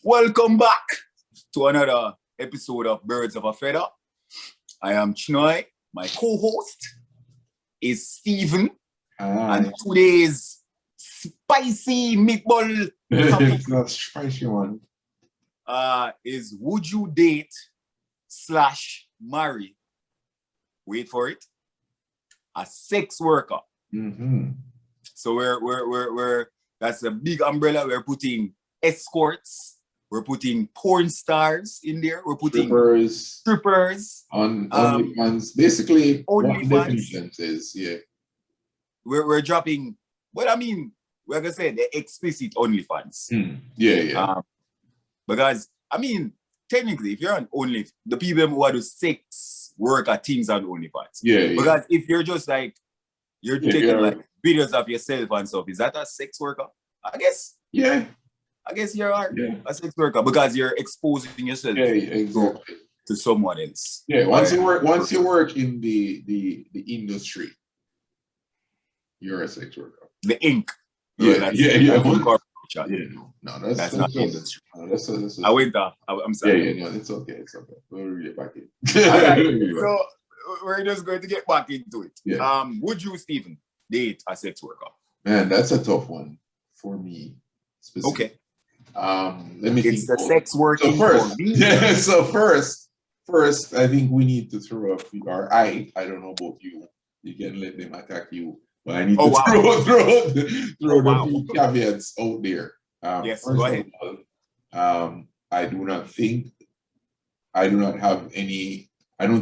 Welcome back to another episode of Birds of a Fedda. I am Chinoy. My co-host is Stephen. And today's spicy meatball topic It's not spicy one. is would you date / marry, wait for it, a sex worker? Mm-hmm. So we're that's a big umbrella. We're putting escorts. We're putting porn stars in there. We're putting strippers on OnlyFans. Basically, what the definition says, yeah. We're dropping. Well, I mean, we're gonna say the explicit OnlyFans. Yeah. Because I mean, technically, if you're on Only, the people who do sex work at things on OnlyFans. Yeah. Because if you're just like taking like videos of yourself and stuff, is that a sex worker? I guess. Yeah. I guess you're a sex worker because you're exposing yourself to someone else. Yeah, once you work in the industry, you're a sex worker. The ink. Yeah. No, that's not the industry. I went off. I'm sorry. Yeah, no, it's okay. We'll read it back in. So we're just going to get back into it. Yeah. Would you, Stephen, date a sex worker? Man, that's a tough one for me. Specifically. Okay. Let me it's think. The sex working so for me. Yeah, so first, I think we need to throw up I don't know about you. You can let them attack you. But I need to throw the caveats out there. Yes, first go ahead. of all, I don't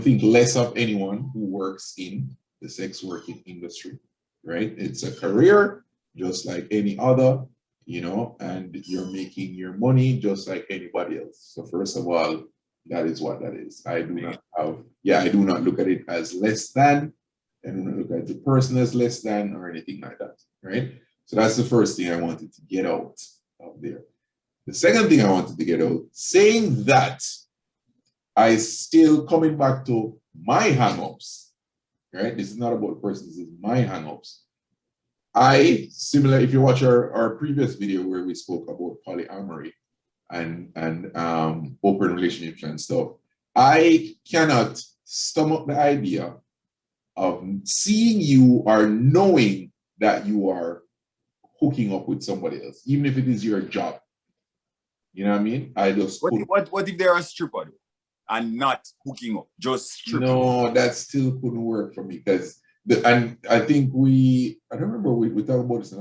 think less of anyone who works in the sex working industry, right? It's a career just like any other, and you're making your money just like anybody else. So first of all, that is what that is. I do not look at it as less than. I do not look at the person as less than or anything like that, right? So that's the first thing I wanted to get out of there. The second thing I wanted to get out, saying that, I still coming back to my hang-ups, right? This is not about the person, this is my hang-ups. If you watch our previous video where we spoke about polyamory and open relationships and stuff, I cannot stomach the idea of seeing you or knowing that you are hooking up with somebody else, even if it is your job. You know what I mean? What if they're a stripper and not hooking up, just stripping? No, that still couldn't work for me because I think I don't remember we talked about this.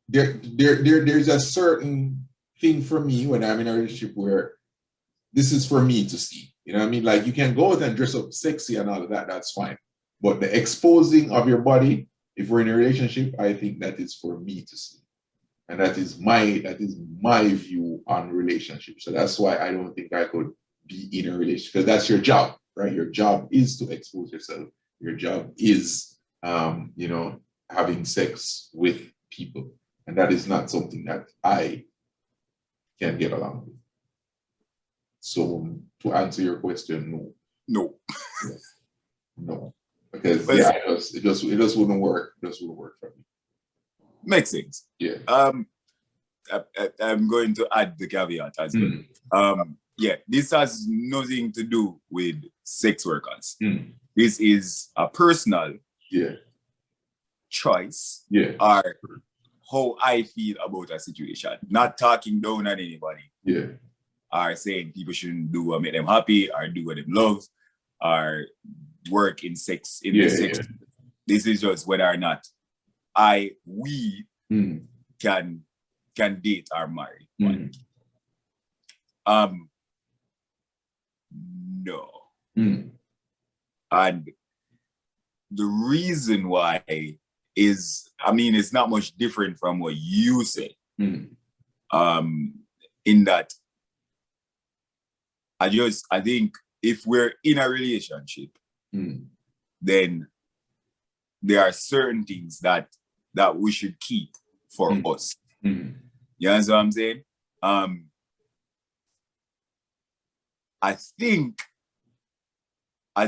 There's a certain thing for me when I'm in a relationship where this is for me to see. You know what I mean? Like you can go out and dress up sexy and all of that, that's fine. But the exposing of your body, if we're in a relationship, I think that is for me to see. And that is my view on relationships. So that's why I don't think I could be in a relationship, because that's your job, right? Your job is to expose yourself. Your job is having sex with people. And that is not something that I can get along with. So to answer your question, no. No. Because it just wouldn't work. It just wouldn't work for me. Makes sense. Yeah. I'm going to add the caveat as well. This has nothing to do with sex workers. This is a personal choice or how I feel about a situation. Not talking down on anybody. Yeah. Or saying people shouldn't do what make them happy or do what they love or work in sex. This is just whether or not we can date or marry. No. And the reason why is, it's not much different from what you said. In that I think if we're in a relationship, then there are certain things that we should keep for us. You understand what I'm saying? I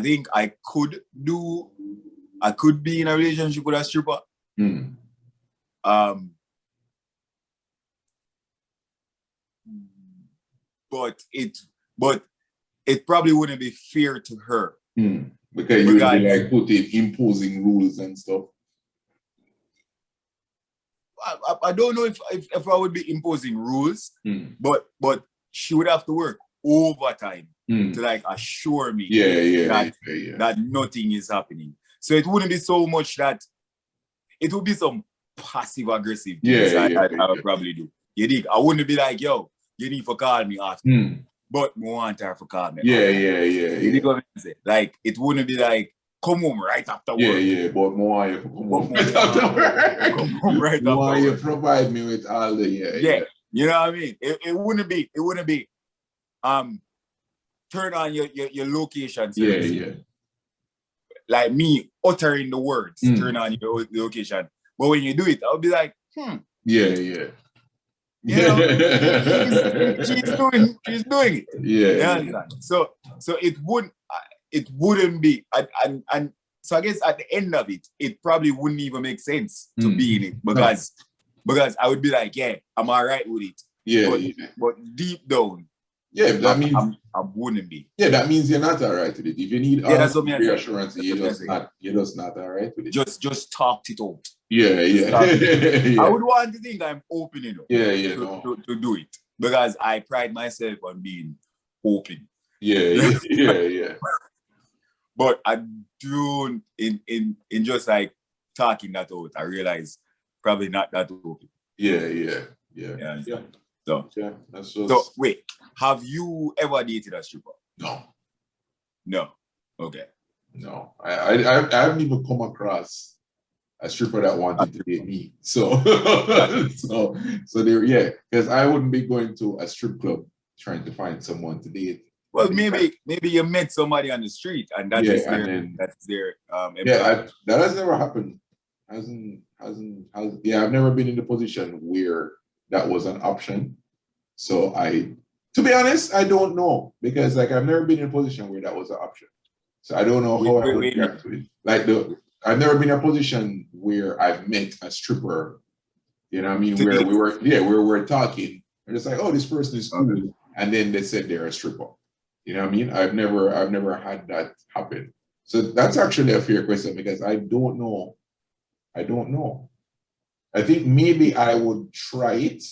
think I could be in a relationship with a stripper. but it probably wouldn't be fair to her. Because you would be like imposing rules and stuff. I don't know if I would be imposing rules, but she would have to work overtime to like assure me that nothing is happening. So it wouldn't be so much that it would be some passive aggressive things I would probably do. You dig? I wouldn't be like, yo, you need to call me after. But I want her to call me. You dig what I'm saying? Like it wouldn't be like, come home right after work. But more you come home right after work. Come home right after work. You provide me with all the You know what I mean? It wouldn't be turn on your location service. Like me uttering the words, turn on your location. But when you do it, I'll be like, You know, she's doing it. So it wouldn't be and so I guess at the end of it probably wouldn't even make sense to be in it because I would be like, yeah, I'm all right with it. But deep down, that means I wouldn't be. Yeah, that means you're not all right with it. If you need reassurance, you're just not all right with it. Just talk it out. I would want to think I'm open enough to do it because I pride myself on being open. But I do in just like talking that out, I realize probably not that open. So wait, have you ever dated a stripper? No. Okay. No. I haven't even come across a stripper that wanted to date me. So there, because I wouldn't be going to a strip club trying to find someone to date. Well, maybe you met somebody on the street and that's their that has never happened. I've never been in the position where that was an option. So to be honest, I don't know because like I've never been in a position where that was an option. So I don't know how I would react to it. Like I've never been in a position where I've met a stripper, you know what I mean, where we're talking and it's like, oh, this person is cool, and then they said they're a stripper. You know what I mean? I've never had that happen. So that's actually a fair question because I don't know. I think maybe I would try it,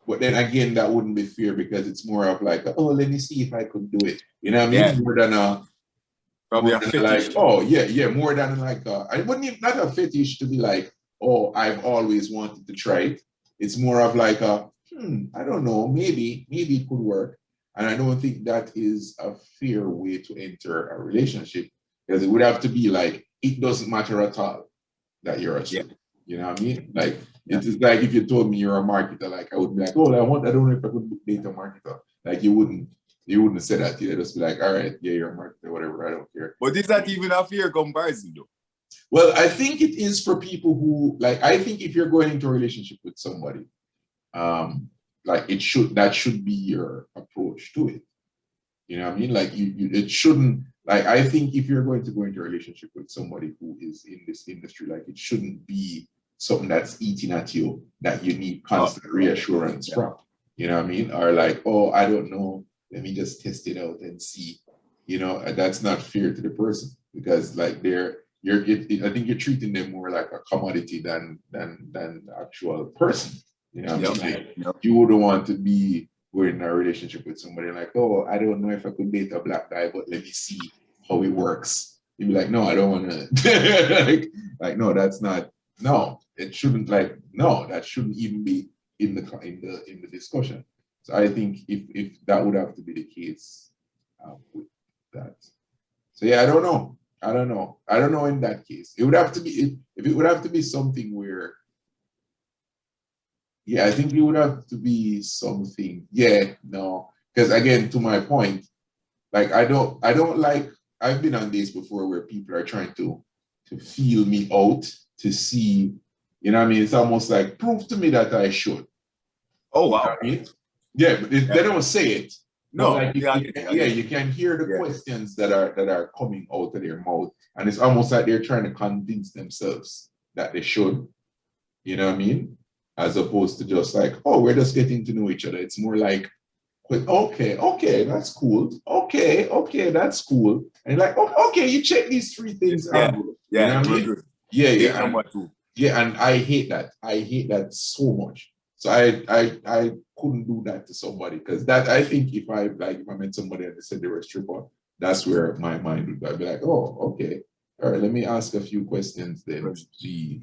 but then again, that wouldn't be fair because it's more of like, oh, let me see if I could do it. You know what I mean? More than probably a fetish. Like, more than like I wouldn't even not a fetish to be like, oh, I've always wanted to try it. It's more of like I don't know, maybe it could work. And I don't think that is a fair way to enter a relationship because it would have to be like, it doesn't matter at all that you're a stripper. You know what I mean? Like, it's like if you told me you're a marketer, like I would be like, oh, I don't know if I could date a marketer. Like you wouldn't say that. You'd just be like, all right, yeah, you're a marketer, whatever, I don't care. But is that even a fair comparison though? Well, I think it is for people who, like, I think if you're going into a relationship with somebody, like that should be your approach to it. You know what I mean? Like it shouldn't, like, I think if you're going to go into a relationship with somebody who is in this industry, like it shouldn't be something that's eating at you that you need constant reassurance from. You know what I mean? Or like, oh, I don't know, let me just test it out and see. You know, that's not fair to the person because like I think you're treating them more like a commodity than the actual person. You know what I mean? Like, you wouldn't want to be in a relationship with somebody like, oh, I don't know if I could date a black guy, but let me see how it works. You'd be like, no, I don't want to. like, no, that's not. No, it shouldn't. Like, no, that shouldn't even be in the discussion. So I think if that would have to be the case with that. So yeah, I don't know in that case. It would have to be if it would have to be something where. Yeah, I think it would have to be something. Yeah, no, because again, to my point, like I don't like. I've been on dates before where people are trying to feel me out to see, you know what I mean? It's almost like prove to me that I should. Oh wow! You know what I mean? Yeah, but they don't say it. No, like you can hear the questions that are coming out of their mouth, and it's almost like they're trying to convince themselves that they should. You know what I mean? as opposed to just like, oh, we're just getting to know each other. It's more like, okay, that's cool. Okay, that's cool. And like, okay, you check these three things out. You know what I mean? Good. Yeah. Number two. Yeah, and I hate that. I hate that so much. So I couldn't do that to somebody because that I think if I met somebody and they said they were a stripper, that's where my mind would be like, oh, okay. All right, let me ask a few questions then. Gee.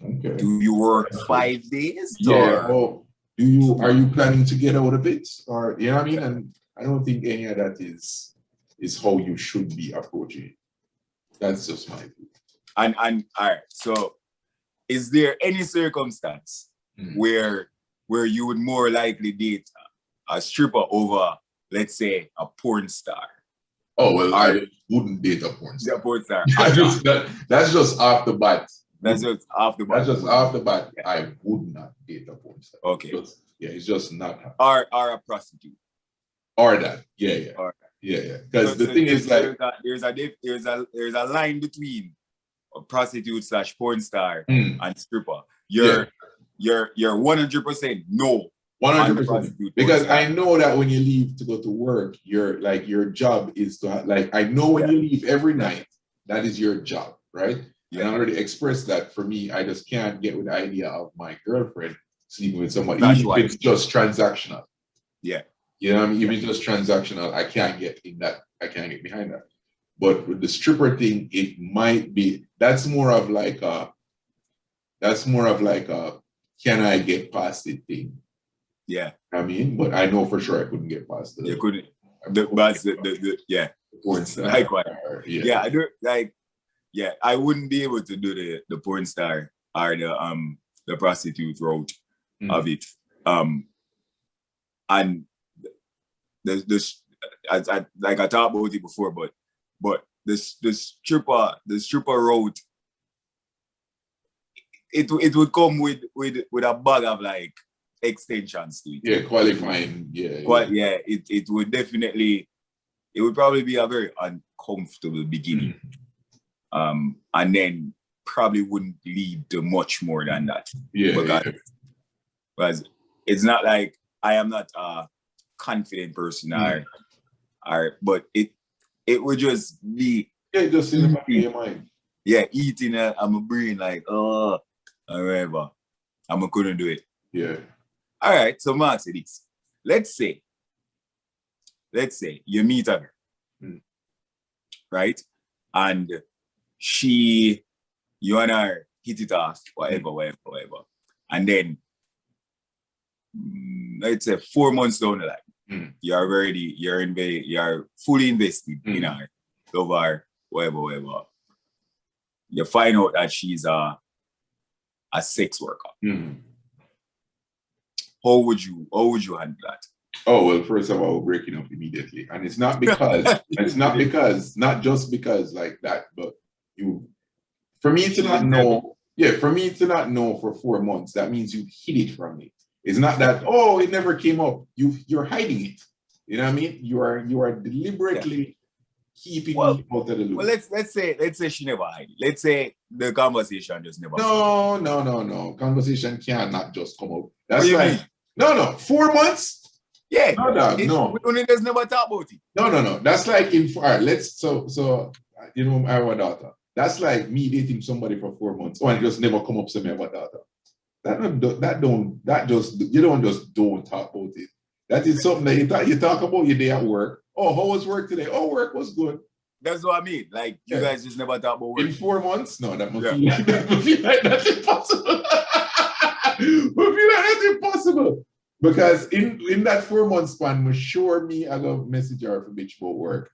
Okay. Do you work 5 days? Yeah. Or are you planning to get out of it? Or you know what I mean? And I don't think any of that is how you should be approaching it. That's just my view. And all right, so is there any circumstance where you would more likely date a stripper over, let's say, a porn star? Oh well, I wouldn't date a porn star. A porn star. That's just off the bat. That's just off the bat. That's just off the bat. Yeah. I would not date a porn star. Okay. It's just not happening. Or a prostitute. Or that. Yeah. Yeah. Because the thing is like there's a line between a prostitute / porn star and stripper. You're 100% no. 100%. Because I know that when you leave to go to work, your job is to I know when you leave every night, that is your job, right? Yeah. And I already expressed that. For me, I just can't get with the idea of my girlfriend sleeping with somebody. Even if it's just transactional. Yeah. You know what I mean? If it's just transactional, I can't get in that. I can't get behind that. But with the stripper thing, it might be, that's more of like a can I get past it thing. Yeah. I mean, but I know for sure I couldn't get past it. You couldn't. Likewise. Yeah, I do like. Yeah, I wouldn't be able to do the porn star or the prostitute route of it. And I talked about it before, but the stripper route, it would come with a bag of like extensions to it. Yeah, qualifying. Yeah. It would definitely, it would probably be a very uncomfortable beginning. And then probably wouldn't lead to much more than that. Because it's not like I am not a confident person but it would just be just in the back of your mind. Yeah, eating I'm a brain like whatever. I couldn't do it. Yeah. All right, so Mark said this. Let's say you meet her, right? And you and her hit it off, whatever. And then, let's say 4 months down the line, you're fully invested in her, love her, whatever. You find out that she's a sex worker. How would you handle that? Oh, well, first of all, we're breaking up immediately. And it's not because, not just because like that, but for me to not know for 4 months, that means you hid it from me. It's not that, oh, it never came up. You're hiding it. You know what I mean? You are deliberately keeping me out of the loop. Well, let's say she never hid it. Let's say the conversation just never No. Conversation cannot just come up. That's like, no, 4 months? Yeah. No, dog, no. We just never talk about it. No. That's like I have a daughter. That's like me dating somebody for 4 months. Oh, and it just never come up to me about daughter. You don't talk about it. That is something that you talk about your day at work. Oh, how was work today? Oh, work was good. That's what I mean. Like, you guys just never talk about work. In 4 months? No, that must be like that's impossible. That's impossible. Because in that 4 month span, I'm sure I love message her for bitch about work.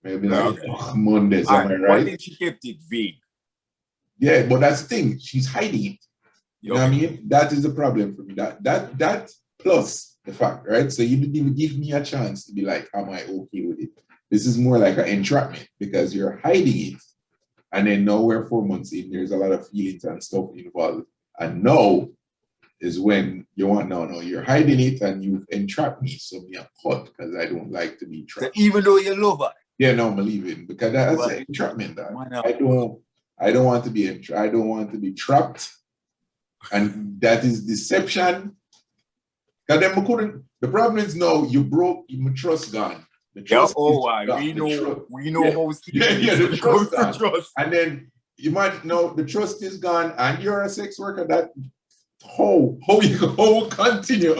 Maybe like Monday, somewhere, right? What if she kept it vague? Yeah, but that's the thing. She's hiding it. You know what I mean? That is the problem for me. That plus the fact, right? So you didn't even give me a chance to be like, am I okay with it? This is more like an entrapment because you're hiding it. And then now we're 4 months in, there's a lot of feelings and stuff involved. And now is when you're hiding it and you've entrapped me. So me a cut because I don't like to be trapped. So even though you love her? Yeah, no, I'm leaving because that's an entrapment. I don't want to be trapped And that is deception. Because then the problem is now you broke my trust gone. The trust we know how Stephen is. The trust gone. Trust. And then you might know the trust is gone and you're a sex worker. That how you continue?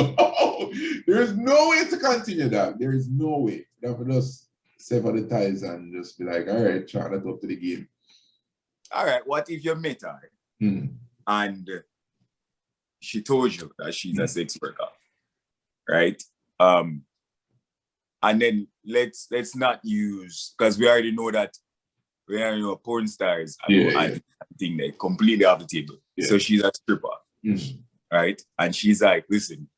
There's no way to continue that. There is no way. You have to just sever the ties and just be like, all right, try that up to the game. All right, what if you met her and she told you that she's a sex worker, right? And then let's not use, because we already know that we already know porn stars and think they completely off the table. Yeah. So she's a stripper, right? And she's like, listen,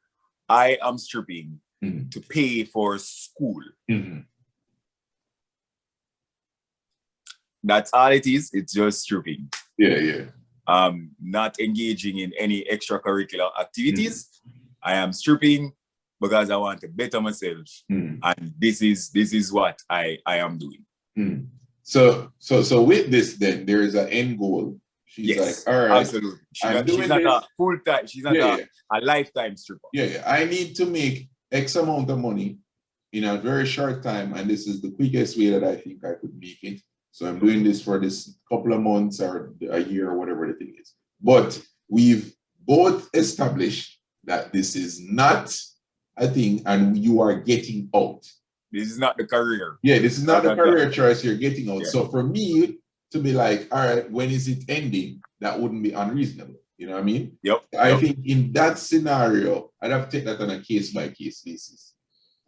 I am stripping to pay for school. That's all it is. It's just stripping. Not engaging in any extracurricular activities. I am stripping because I want to better myself, and this is what I am doing. So with this, then there is an end goal. She's like, all right, absolutely. She's not a full time. She's not a lifetime stripper. I need to make X amount of money in a very short time, and this is the quickest way that I think I could make it. So I'm doing this for this couple of months or a year or whatever the thing is. But we've both established that this is not a thing and you are getting out. This is not the career. Yeah, this is not the career choice you're getting out. Yeah. So for me to be like, all right, when is it ending? That wouldn't be unreasonable. You know what I mean? Yep. I think in that scenario, I'd have to take that on a case-by-case basis.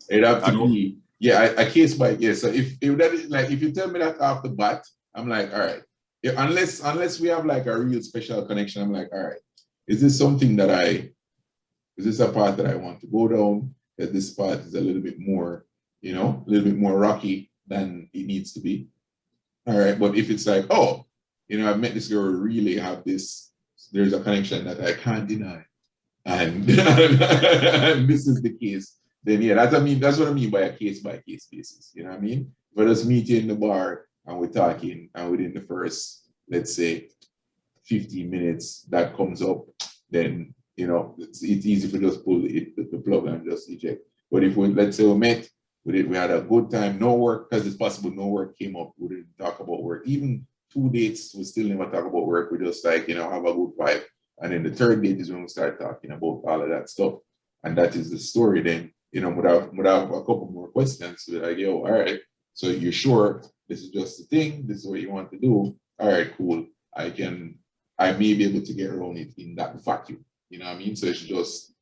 It'd have to be a case by case. So if that is like, if you tell me that off the bat, I'm like, all right. Unless we have like a real special connection, I'm like, all right, is this something that is this a path that I want to go down? That this path is a little bit more, a little bit more rocky than it needs to be. All right. But if it's like, oh, I've met this girl, really have this, there's a connection that I can't deny. And, and this is the case. Then that's what I mean by a case-by-case basis. You know what I mean? If I just meet you in the bar and we're talking, and within the first, let's say, 15 minutes, that comes up, then it's easy to just pull the plug and just eject. But if let's say we met, we had a good time, no work, because it's possible no work came up, we didn't talk about work. Even 2 dates, we still never talk about work. We just like, have a good vibe. And then the third date is when we start talking about all of that stuff. And that is the story then. Without a couple more questions, so like, yo, all right, so you're sure this is just the thing, this is what you want to do, all right, cool, I may be able to get around it in that vacuum, you know what I mean? So it's just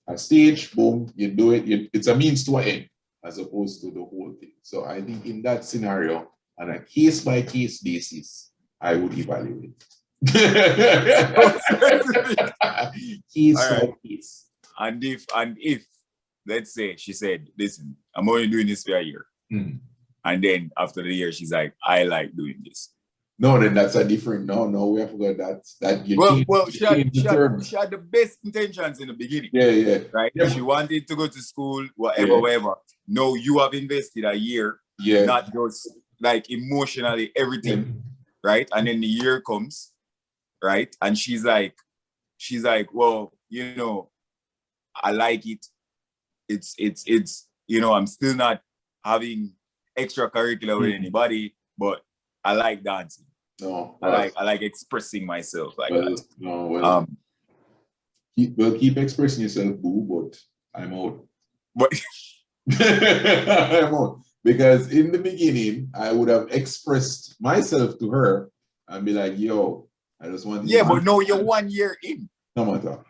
a stage, boom, you do it, it's a means to an end, as opposed to the whole thing. So I think in that scenario, on a case-by-case basis, I would evaluate. Case-by-case. And if let's say she said, listen, I'm only doing this for a year. And then after the year, she's like, I like doing this. No, then that's a different, no, we have to go that she had the best intentions in the beginning. Yeah. Right? Yeah. She wanted to go to school, whatever. No, you have invested a year, not just like emotionally everything, right? And then the year comes, right? And she's like, well, I like it. It's I'm still not having extracurricular with anybody, but I like dancing. No, I like expressing myself like that. No, keep expressing yourself, boo, but I'm out. But I'm out. Because in the beginning, I would have expressed myself to her and be like, yo, I just want to. Yeah, but no, you're 1 year in. No matter.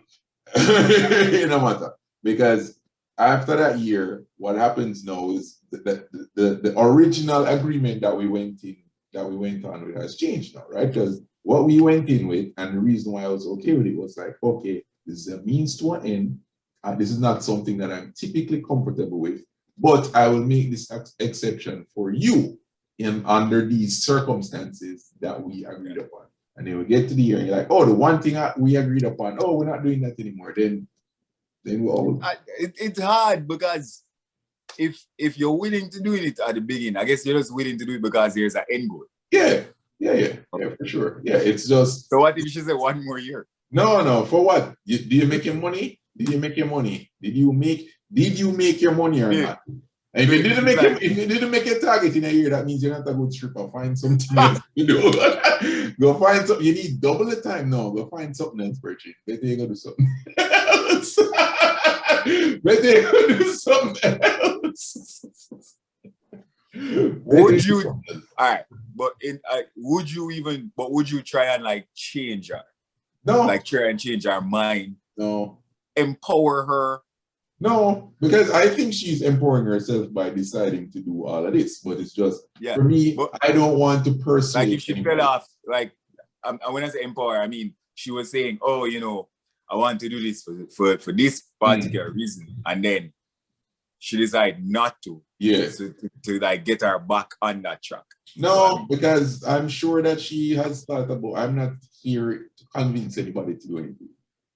No matter. Because after that year, what happens now is the original agreement that we went on with has changed now, right? Because what we went in with, and the reason why I was okay with it was like, okay, this is a means to an end. This is not something that I'm typically comfortable with, but I will make this exception for you under these circumstances that we agreed upon. And then we get to the year and you're like, oh, the one thing we agreed upon, oh, we're not doing that anymore. Then we all. It's hard because if you're willing to do it at the beginning, I guess you're just willing to do it because there's an end goal. Yeah, for sure. Yeah, it's just. So what if she said 1 more year? No. For what? Did you make your money? Did you make your money? Did you make your money or not? And if you didn't make your target in a year, that means you're not a good stripper. Find something else to do. Go find something. You need double the time now. Go find something else, Bertie. Better you go do something else. Better you go do something else. Would you? All right, but would you try and like change her? No. Like try and change her mind? No. Empower her? No, because I think she's empowering herself by deciding to do all of this. But it's just, for me, I don't want to persuade. Like if she fell off, like, when I say empower, I mean, she was saying, oh, I want to do this for this particular reason. And then she decided not to. Yeah. To like get her back on that track. No, because I'm sure that she has thought about, I'm not here to convince anybody to do anything.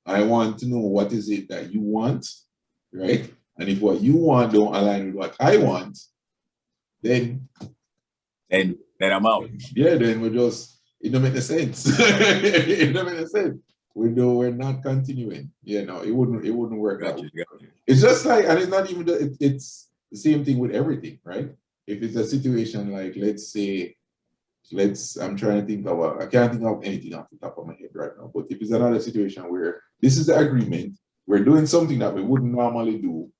I want to know what is it that you want. Right? And if what you want don't align with what I want, then I'm out. Yeah, then it don't make sense. It don't make sense. We're not continuing. Yeah, no, it wouldn't work out. It's just like, and it's not even it's the same thing with everything, right? If it's a situation like, let's say, I'm trying to think of I can't think of anything off the top of my head right now, but if it's another situation where this is the agreement, we're doing something that we wouldn't normally do,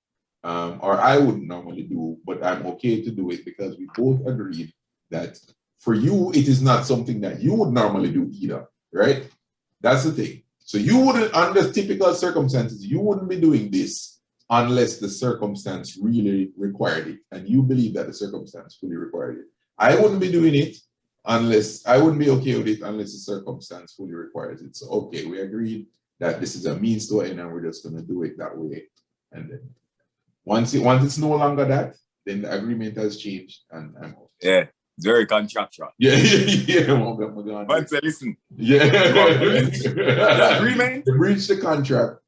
or I wouldn't normally do, but I'm okay to do it because we both agreed that for you, it is not something that you would normally do either, right? That's the thing. So you wouldn't, under typical circumstances, you wouldn't be doing this unless the circumstance really required it, and you believe that the circumstance fully required it. I wouldn't be doing it unless, I wouldn't be okay with it unless the circumstance fully requires it. So, okay, we agreed that this is a means to an end and we're just going to do it that way. And then once it's no longer that, then the agreement has changed and I'm out. Yeah, it's very contractual. Yeah. Once I listen. Yeah. The agreement? You breach the contract.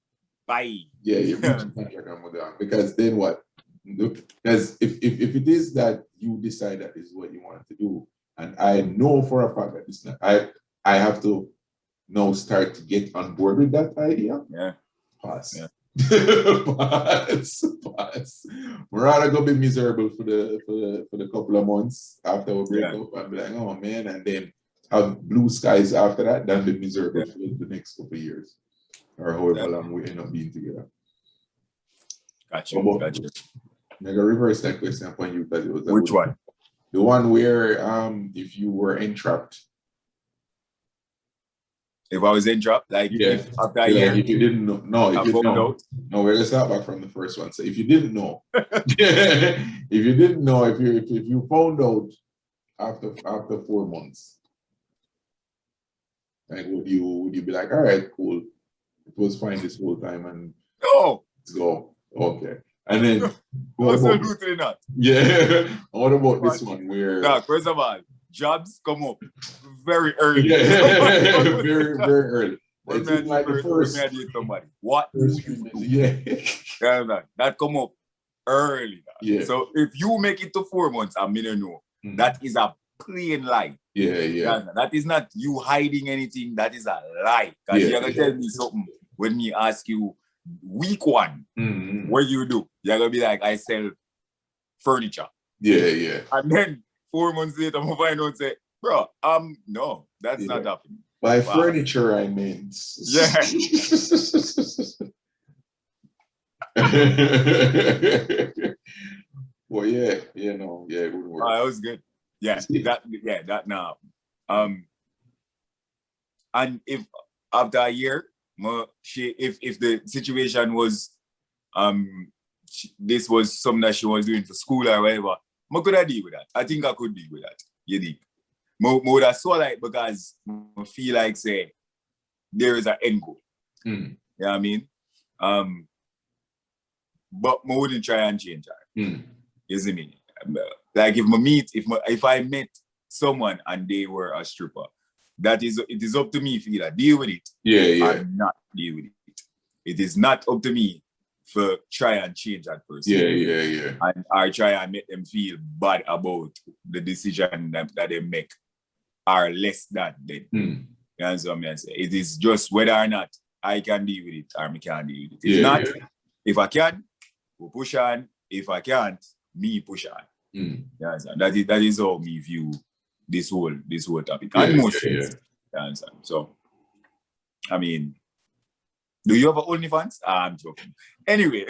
Bye. Yeah, you breach the contract and move on. Because then what? Because if it is that you decide that this is what you want to do, and I know for a fact that it's not, I have to now start to get on board with that idea. Yeah. Pass. Yeah. Pass. We're rather gonna be miserable for the couple of months after we break up and be like, oh man, and then have blue skies after that, than be miserable for the next couple of years. Or however long we end up being together. Gotcha. I'm gonna reverse that question upon you because it was which one? The one where if you were entrapped. If I was entrapped, like if after a year, if you didn't know, if you didn't know, no, we're gonna start back from the first one. So if you didn't know, if you found out after 4 months, like would you be like, all right, cool, it was fine this whole time, and let's go, okay, and then absolutely not. Yeah, what about this one where? First of all, jobs come up very early. Yeah, very early. It's like the first. Somebody. What? Yeah. That come up early. Yeah. So if you make it to 4 months, I'm gonna know. That is a plain lie. Yeah. That is not you hiding anything. That is a lie. Because you're gonna tell me something when me ask you week 1, what you do? You're gonna be like, I sell furniture. Yeah. And then 4 months later, I'm gonna find out and say, bro, no, that's not happening. By furniture, I meant. Yeah. Well, it wouldn't work. That was good. Yeah, that now. And if after a year, if the situation was, this was something that she was doing for school or whatever, I could deal with that. I think I could deal with that. You dig? I would have so like, because I feel like say there is an end goal. You know what I mean? But I wouldn't try and change her. You see me? Like if I met someone and they were a stripper, it is up to me if either deal with it or not deal with it. It is not up to me for try and change that person. Yeah. And I try and make them feel bad about the decision that they make or less than then. You understand what I'm saying? It is just whether or not I can deal with it or I can't deal with it. If not, if I can, we'll push on. If I can't, me push on. You understand? That is how me view this whole topic. And most things. You understand? So, I mean, do you have an OnlyFans? I'm joking. Anyway.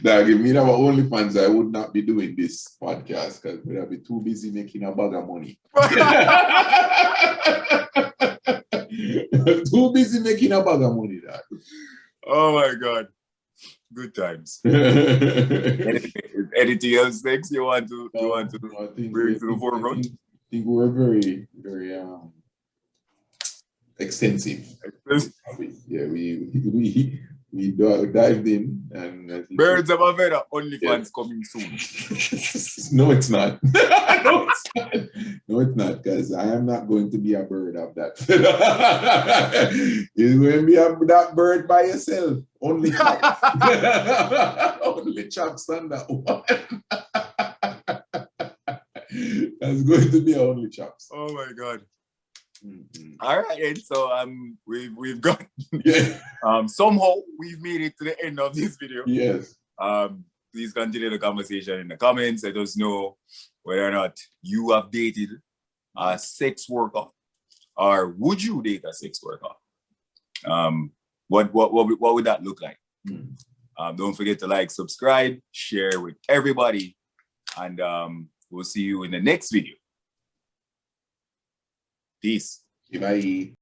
Now, if me have OnlyFans, I would not be doing this podcast because I'd be too busy making a bag of money. Too busy making a bag of money, Dad. Oh my God. Good times. Anything else next you want to bring to the forefront? I think we're very, very extensive. Yeah, we dived in, and I think Birds of a feather, OnlyFans coming soon. No, it's not. No, it's not. No, it's not, because I am not going to be a bird of that feather. You're going to be that bird by yourself. Only chops. Only chops on that one. That's going to be only chops. Oh my God. All right, and so we've got somehow we've made it to the end of this video. Yes. Please continue the conversation in the comments. Let us know whether or not you have dated a sex worker, or would you date a sex worker? What would that look like? Don't forget to like, subscribe, share with everybody, and we'll see you in the next video. Peace. Bye.